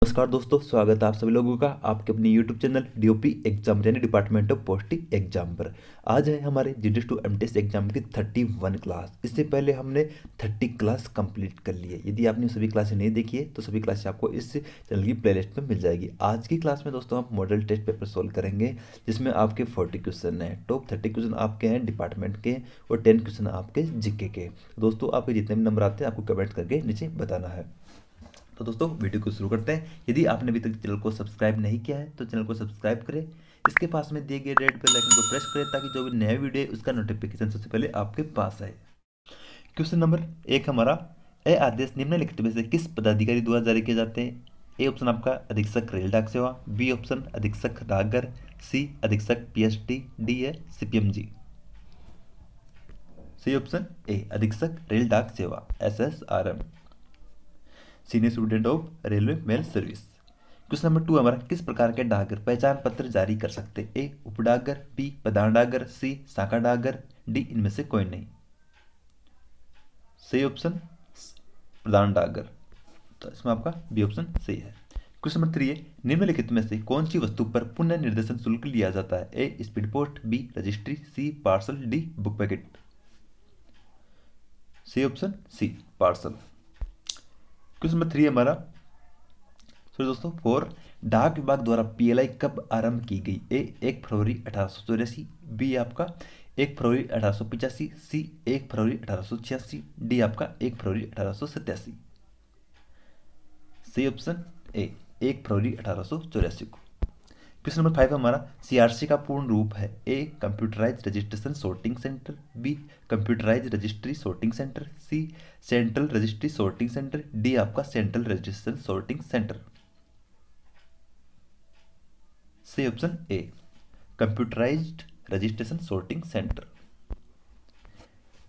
नमस्कार दोस्तों, स्वागत है आप सभी लोगों का आपके अपने YouTube चैनल डीओपी एग्जाम यानी डिपार्टमेंट ऑफ पोस्टिंग एग्जाम पर। आज है हमारे जीडीएस टू एमटीएस एग्जाम की 31 क्लास। इससे पहले हमने 30 क्लास कंप्लीट कर ली है। यदि आपने सभी क्लासें नहीं देखी है तो सभी क्लासें आपको इस चैनल की प्लेलिस्ट में मिल जाएगी। आज की क्लास में दोस्तों आप मॉडल टेस्ट पेपर सोल्व करेंगे, जिसमें आपके 40 क्वेश्चन हैं। टॉप 30 क्वेश्चन आपके हैं डिपार्टमेंट के और 10 क्वेश्चन आपके जीके के। दोस्तों आपके जितने भी नंबर आते हैं आपको कमेंट करके नीचे बताना है। तो दोस्तों वीडियो को शुरू करते हैं। यदि आपने अभी तक चैनल को सब्सक्राइब नहीं किया है तो चैनल को सब्सक्राइब करें। इसके पास में दिए गए रेड बेल आइकन को प्रेस करें ताकि जो भी नया वीडियो है उसका नोटिफिकेशन सबसे पहले आपके पास आए। क्वेश्चन नंबर 1 हमारा, ए आदेश निम्नलिखित में से किस पदाधिकारी द्वारा जारी किए जाते हैं? ए ऑप्शन आपका अधीक्षक रेल डाक सेवा, बी ऑप्शन अधीक्षक डाकघर, सी अधीक्षक पीएसटी, डी है सीपीएमजी। सी ऑप्शन ए अधीक्षक रेल डाक सेवा SSRM, senior student of railway mail service. Question number 2 हमारा, किस प्रकार के डाकघर पहचान पत्र जारी कर सकते हैं? ए उप डाकघर, बी प्रधान डाकघर, सी शाखा डाकघर, डी इनमें से कोई नहीं। सही ऑप्शन प्रधान डाकघर, तो इसमें आपका बी ऑप्शन सही है। क्वेश्चन नंबर 3 है, निम्नलिखित में से कौन सी वस्तु पर पुनः निर्देशन शुल्क लिया जाता है? A speed post, B registry, C parcel, D book packet. सही option C parcel. Question number 3 हमारा, सॉरी दोस्तों 4, डाक विभाग द्वारा पीएलआई कब आरंभ की गई? ए 1 फरवरी 1884, बी आपका 1 फरवरी 1885, सी 1 फरवरी 1886, डी आपका 1 फरवरी 1887। सी ऑप्शन ए 1 फरवरी 1884 को। क्वेश्चन नंबर 5 हमारा, सीआरसी का पूर्ण रूप है? A computerise registration sorting centre, B computerise registry sorting centre, C central registry sorting centre, D आपका central registration sorting centre. C option A computerised registration sorting centre,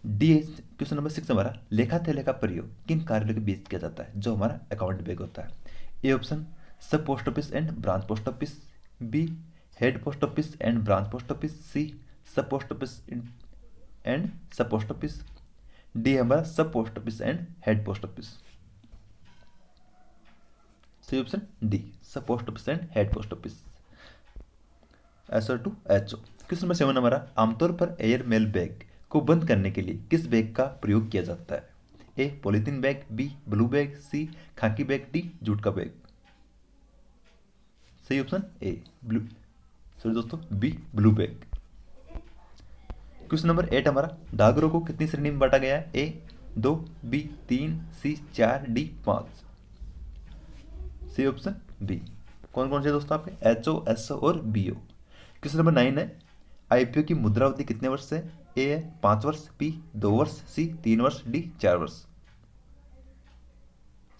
D. Question number 6 हमारा, लेखा थैले का प्रयोग किन कार्यालयों के बीच किया जाता है जो हमारा अकाउंट बैग होता है? A option sub post office and branch post office, B head post office and branch post office, C sub post office and sub post office, D हमारा sub post office and head post office. C option D sub post office and head post office, SR to HO. Question number 7 हमारा, आमतौर पर air mail bag को बंद करने के लिए किस बैग का प्रयोग किया जाता है? A polythene bag, B blue bag, C खाकी बैग, डी जूट का बैग। सही ऑप्शन ए ब्लू, सॉरी दोस्तों B blue bag. Question number 8 हमारा, डाकघरों को कितनी श्रेणी में बांटा गया है? A 2, B 3, C 4, D 5। C option B. कौन कौन से दोस्तों आपके? एचओ, एसओ और बीओ। क्वेश्चन नंबर 9 है, आईपीओ की मुद्रा अवधि कितने वर्ष है? ए है 5 वर्ष, बी 2 वर्ष, सी 3 वर्ष, डी 4 वर्ष।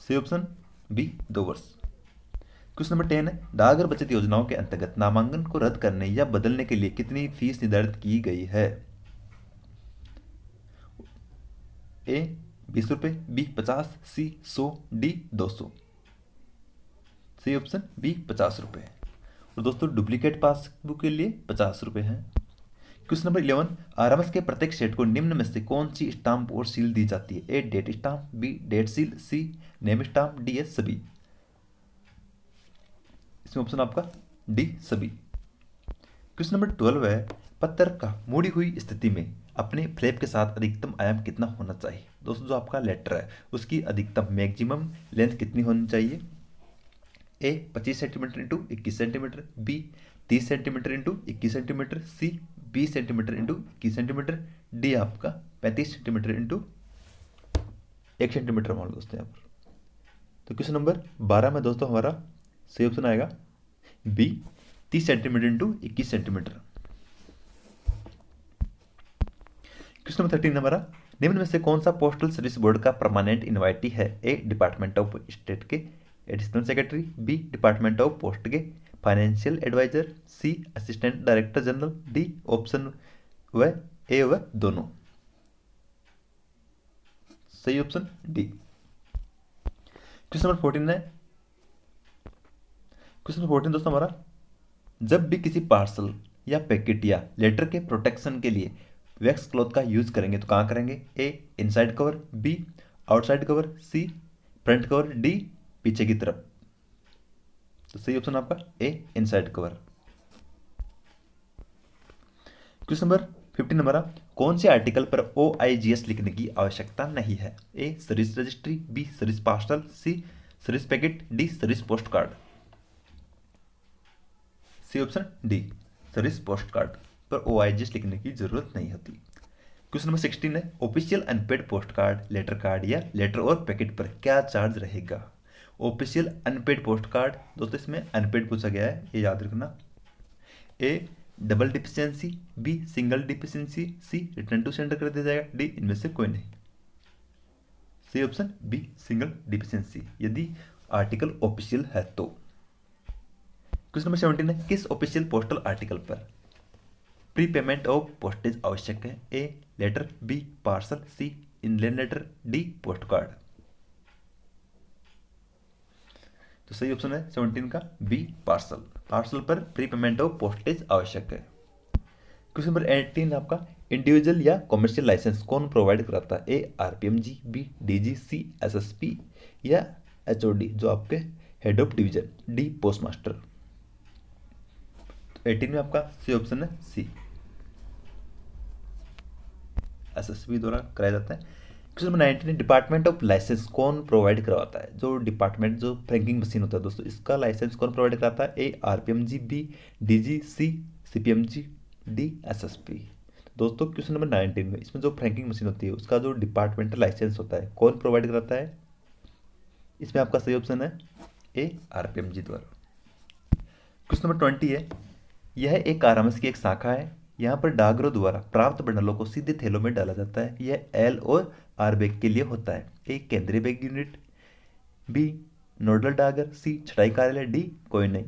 सी ऑप्शन बी 2 वर्ष। क्वेश्चन नंबर 10 है, डाकघर बचत योजनाओं के अंतर्गत नामांकन को रद्द करने या बदलने के लिए कितनी फीस निर्धारित की गई है? ए 20 रुपये, बी 50, सी 100, डी 200। सी ऑप्शन बी 50 रुपये। और दोस्तों डुप्लीकेट पासबुक के लिए 50 रुपये हैं। क्वेश्चन नंबर 11, आरएमएस के प्रत्येक सेट को निम्न में से कौन सी स्टाम्प और सील दी जाती है? A date stamp, B date seal, C name stamp, D एस सभी। इसमें ऑप्शन आपका डी सभी। क्वेश्चन नंबर 12 है, पत्र का मुड़ी हुई स्थिति में अपने फ्लैप के साथ अधिकतम आयाम कितना होना चाहिए? दोस्तों जो आपका लेटर है उसकी अधिकतम मैक्सिमम लेंथ कितनी होनी चाहिए? A 25 centimetre into 21 centimetre, B 30 centimetre into 21 centimetre, C 20 centimetre into 21 centimetre, D आपका 35 सेंटीमीटर इंटू 1 सेंटीमीटर मान लो दोस्तों यहाँ पर। तो क्वेश्चन नंबर 12 में दोस्तों हमारा सही ऑप्शन आएगा B 30 centimetre into 21 centimetre. Question number 13 हमारा, निम्न में से कौन सा पोस्टल सर्विस बोर्ड का परमानेंट इनवाइटी है? ए डिपार्टमेंट ऑफ स्टेट के additional secretary, B department of post के financial adviser, C assistant director general, D option व ए व दोनों। सही ऑप्शन डी। क्वेश्चन नंबर 14 है, क्वेश्चन नंबर 14 दोस्तों हमारा, जब भी किसी पार्सल या पैकेट या लेटर के प्रोटेक्शन के लिए वैक्स क्लॉथ का यूज करेंगे तो कहाँ करेंगे? A inside cover, B outside cover, C front cover, D पीछे की तरफ। तो सही ऑप्शन आपका A inside cover. Question number 15 number, कौन से आर्टिकल पर OIGS लिखने की आवश्यकता नहीं है? A service registry, B service parcel, C service packet, D service post card. C option D service post card पर OIGS लिखने की जरूरत नहीं होती। क्वेश्चन नंबर 16 है, official unpaid post card, letter card या लेटर और पैकेट पर क्या चार्ज रहेगा? ऑफिशियल अनपेड पोस्ट कार्ड, दोस्तों इसमें अनपेड पूछा गया है, ये याद रखना। A double deficiency, B single deficiency, C return to sender कर दिया जाएगा, डी इनमें से कोई नहीं। C option B single deficiency, यदि आर्टिकल ऑफिशियल है तो। क्वेश्चन नंबर 17 है, किस ऑफिशियल पोस्टल आर्टिकल पर प्री पेमेंट ऑफ पोस्टेज आवश्यक है? A letter, B parcel, C inland letter, D post card. तो सही ऑप्शन है 17 का बी पार्सल। पार्सल पर प्री पेमेंट ऑफ पोस्टेज आवश्यक है। क्वेश्चन नंबर 18 आपका, इंडिविजुअल या कॉमर्शियल लाइसेंस कौन प्रोवाइड कराता है? ए RPMG, बी DG, सी SSP या HOD जो आपके head of division, D post master. तो 18 में आपका सी ऑप्शन है सी SSP द्वारा कराया जाता है। Question number 19, department of license कौन प्रोवाइड करवाता है? जो डिपार्टमेंट जो फ्रैंकिंग मशीन होता है दोस्तों, इसका लाइसेंस कौन प्रोवाइड कराता है? ए RPMG, बी DG, सी CPMG, डी SSP। दोस्तों क्वेश्चन नंबर 19 में इसमें जो फ्रैंकिंग मशीन होती है उसका जो डिपार्टमेंटल लाइसेंस होता है कौन प्रोवाइड कराता है? इसमें आपका सही ऑप्शन है ए RPMG द्वारा। क्वेश्चन नंबर 20 है, यह एक RMS की एक शाखा है, यहाँ पर डाकघरों द्वारा प्राप्त बंडलों को सीधे थैलों में डाला जाता है। यह L और R बैग के लिए होता है। ए केंद्रीय बैग यूनिट, बी नोडल डाकघर, सी छटाई कार्यालय, डी कोई नहीं।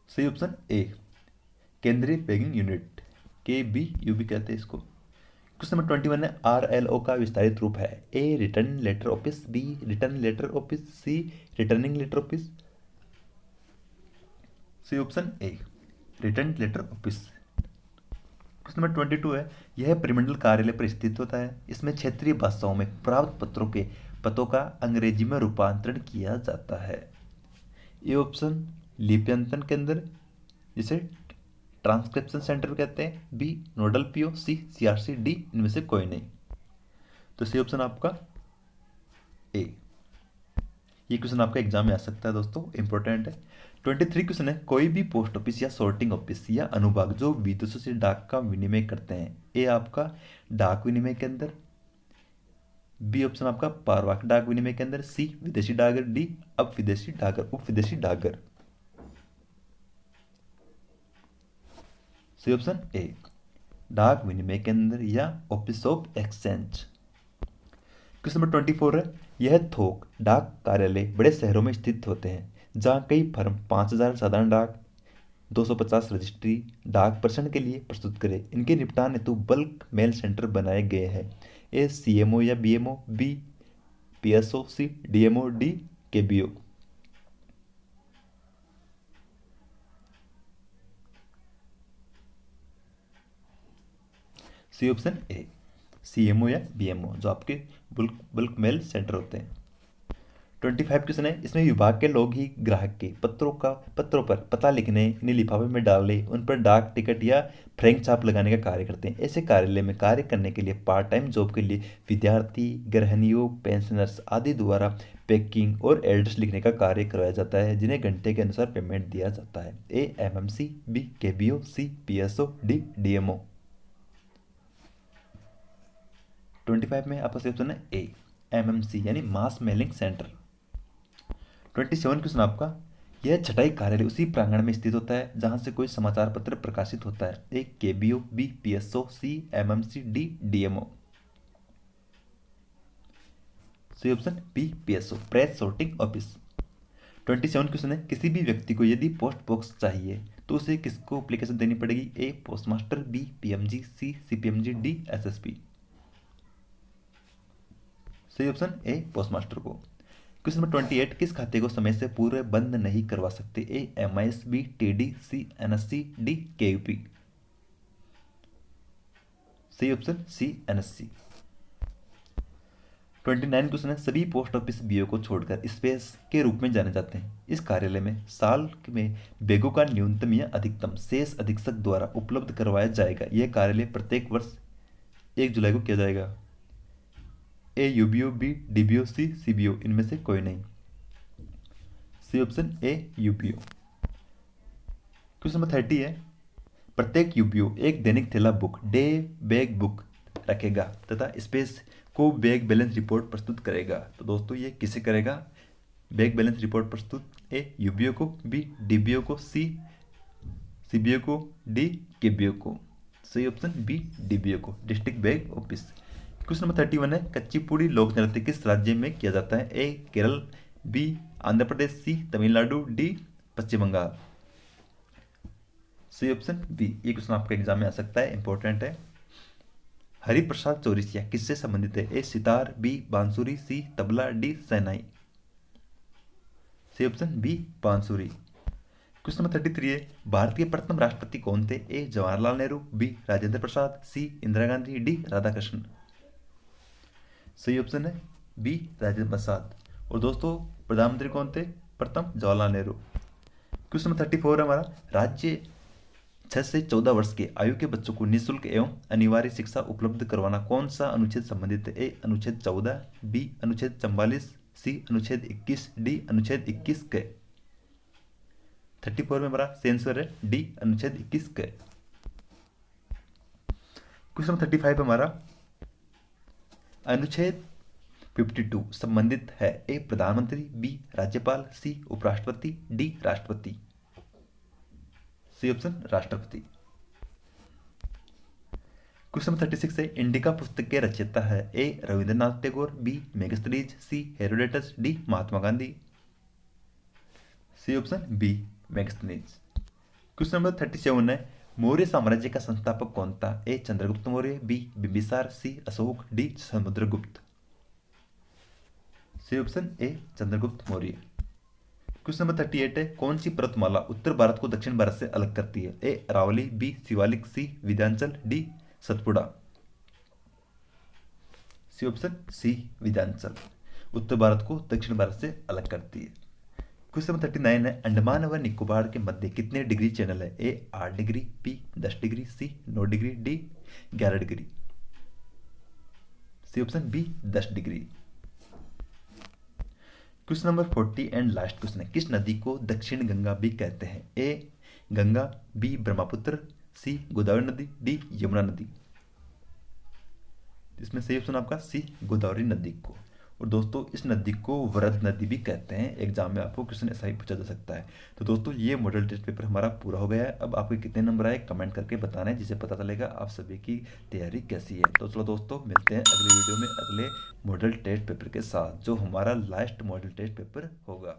सही ऑप्शन ए केंद्रीय बैगिंग यूनिट, KBU भी कहते हैं इसको। क्वेश्चन नंबर 21 है, RLO का विस्तारित रूप है? A return letter office, B return letter office, C returning letter office. C option A return letter office. Question number 22 है, यह परिमंडल कार्यालय पर स्थित होता है। इसमें क्षेत्रीय भाषाओं में प्राप्त पत्रों के पतों का अंग्रेजी में रूपांतरण किया जाता है। ये ऑप्शन लिप्यंतन केंद्र, जिसे ट्रांसक्रिप्शन सेंटर कहते हैं, बी नोडल PO, सी CRC, डी इनमें से कोई नहीं। तो सी ऑप्शन आपका ए। ये क्वेश्चन आपका एग्जाम में आ सकता है दोस्तों, इंपॉर्टेंट है। 23 क्वेश्चन है, कोई भी पोस्ट ऑफिस या सॉर्टिंग ऑफिस या अनुभाग जो विदेशों से डाक का विनिमय करते हैं। ए आपका डाक विनिमय केंद्र, बी ऑप्शन आपका पारवाक डाक विनिमय केंद्र, सी विदेशी डाकघर, डी अब विदेशी डाकघर, उप विदेशी डाकघर। सी ऑप्शन ए डाक विनिमय केंद्र या office of exchange. Question number 24 है, यह थोक डाक कार्यालय बड़े शहरों में स्थित होते हैं जहां कई फर्म 5000 साधारण डाक, 250 रजिस्ट्री डाक प्रसरण के लिए प्रस्तुत करें। इनके निपटान हेतु बल्क मेल सेंटर बनाए गए हैं। ए CMO या BMO, B PSO, C DMO, D KBO। C option A CMO या BMO जो आपके बल्क मेल सेंटर होते हैं। 25 क्वेश्चन है, इसमें विभाग के लोग ही ग्राहक के पत्रों पर पता लिखने, इन्हें लिफाफे में डालने, उन पर डाक टिकट या फ्रैंक छाप लगाने का कार्य करते हैं। ऐसे कार्यालय में कार्य करने के लिए पार्ट टाइम जॉब के लिए विद्यार्थी, गृहिणियों, पेंशनर्स आदि द्वारा पैकिंग और एड्रेस लिखने का कार्य करवाया जाता है, जिन्हें घंटे के अनुसार पेमेंट दिया जाता है। ए MMC, बी KBO, सी PSO, डी DMO। 25 में आपका सही ऑप्शन है ए MMC यानी मास मेलिंग सेंटर। 27 क्वेश्चन आपका, यह छटाई कार्यालय उसी प्रांगण में स्थित होता है जहां से कोई समाचार पत्र प्रकाशित होता है। A KBO, B PSO, C MMC, D DMO। सही option B PSO press sorting office. 27 question है, किसी भी व्यक्ति को यदि पोस्ट बॉक्स चाहिए तो उसे किसको एप्लीकेशन देनी पड़ेगी? ए पोस्ट मास्टर, बी PMG, सी CPMG, डी SSP। सही ऑप्शन ए पोस्ट मास्टर को। क्वेश्चन नंबर 28, किस खाते को समय से पूर्व बंद नहीं करवा सकते? ए MIS, बी TD, सी NSC, डी KUP। सही ऑप्शन सी NSC। 29 क्वेश्चन है, सभी पोस्ट ऑफिस बीओ को छोड़कर स्पेस के रूप में जाने जाते हैं। इस कार्यालय में साल में बैगों का न्यूनतम या अधिकतम शेष अधीक्षक द्वारा उपलब्ध करवाया जाएगा। यह कार्यालय प्रत्येक वर्ष 1 जुलाई को किया जाएगा। A UBO, B DBO, C CBO, इनमें से कोई नहीं। C option A UBO. Question number 30 है, प्रत्येक यूबीओ एक दैनिक थैला बुक डे बैग बुक रखेगा तथा स्पेस को बैग बैलेंस रिपोर्ट प्रस्तुत करेगा। तो दोस्तों ये किसे करेगा? बैग बैलेंस रिपोर्ट प्रस्तुत ए यूबीओ को, बी डीबीओ को, सी सीबीओ को, डी केबीओ को। सही ऑप्शन बी डीबीओ को, district bag office. Question number 31 है, कच्चीपुड़ी लोक नृत्य किस राज्य में किया जाता है? ए केरल, बी आंध्र प्रदेश, सी तमिलनाडु, डी पश्चिम बंगाल। सही ऑप्शन बी। ये क्वेश्चन आपके एग्जाम में आ सकता है, इंपॉर्टेंट है। हरिप्रसाद चौरसिया किससे संबंधित है? ए सितार, बी बांसुरी, सी तबला, डी शहनाई। सही ऑप्शन बी बांसुरी। क्वेश्चन नंबर 33 है, भारत के प्रथम राष्ट्रपति कौन थे? ए जवाहरलाल नेहरू, बी राजेंद्र प्रसाद, सी इंदिरा गांधी, डी राधाकृष्ण। सही ऑप्शन है बी राजेंद्र प्रसाद। और दोस्तों प्रधानमंत्री कौन थे? प्रथम जवाहरलाल नेहरू। क्वेश्चन नंबर 34 है हमारा, राज्य 6 से 14 वर्ष के आयु के बच्चों को निःशुल्क एवं अनिवार्य शिक्षा उपलब्ध करवाना कौन सा अनुच्छेद संबंधित है? ए अनुच्छेद 14, बी अनुच्छेद 44, सी अनुच्छेद 21, डी अनुच्छेद 21 के। 34 में हमारा आंसर है डी अनुच्छेद 21 के। क्वेश्चन नंबर 35 हमारा, अनुच्छेद 52 संबंधित है? ए प्रधानमंत्री, बी राज्यपाल, सी उपराष्ट्रपति, डी राष्ट्रपति। सी ऑप्शन राष्ट्रपति। क्वेश्चन नंबर 36 है, इंडिका पुस्तक के रचयिता है? A Rabindranath Tagore, B Megasthenes, C Herodotus, D Mahatma Gandhi. C option B Megasthenes. Question number 37 है, मौर्य साम्राज्य का संस्थापक कौन था? A Chandragupta Maurya, B Bimbisara, C Ashoka, D Samudragupta. C option A Chandragupta Maurya. Question number 38 है, कौन सी पर्वतमाला उत्तर भारत को दक्षिण भारत से अलग करती है? A Aravalli, B Shivalik, C Vindhyachal, D Satpura. C option C Vindhyachal उत्तर भारत को दक्षिण भारत से अलग करती है। क्वेश्चन नंबर 39 है, अंडमान व निकोबार के मध्य कितने डिग्री चैनल है? A 8 degree, B 10 degree, C 9 degree, D 11 degree. C option B 10 degree. Question number 40 and last question है, किस नदी को दक्षिण गंगा भी कहते हैं? A Ganga, B Brahmaputra, C Godavari नदी, डी यमुना नदी। इसमें सही ऑप्शन आपका सी गोदावरी नदी को। और दोस्तों इस नदी को वरद नदी भी कहते हैं। एग्जाम में आपको क्वेश्चन ऐसा ही पूछा जा सकता है। तो दोस्तों ये मॉडल टेस्ट पेपर हमारा पूरा हो गया है। अब आपके कितने नंबर आए कमेंट करके बताना है, जिससे पता चलेगा आप सभी की तैयारी कैसी है। तो चलो दोस्तों मिलते हैं अगली वीडियो में अगले मॉडल टेस्ट पेपर के साथ, जो हमारा लास्ट मॉडल टेस्ट पेपर होगा।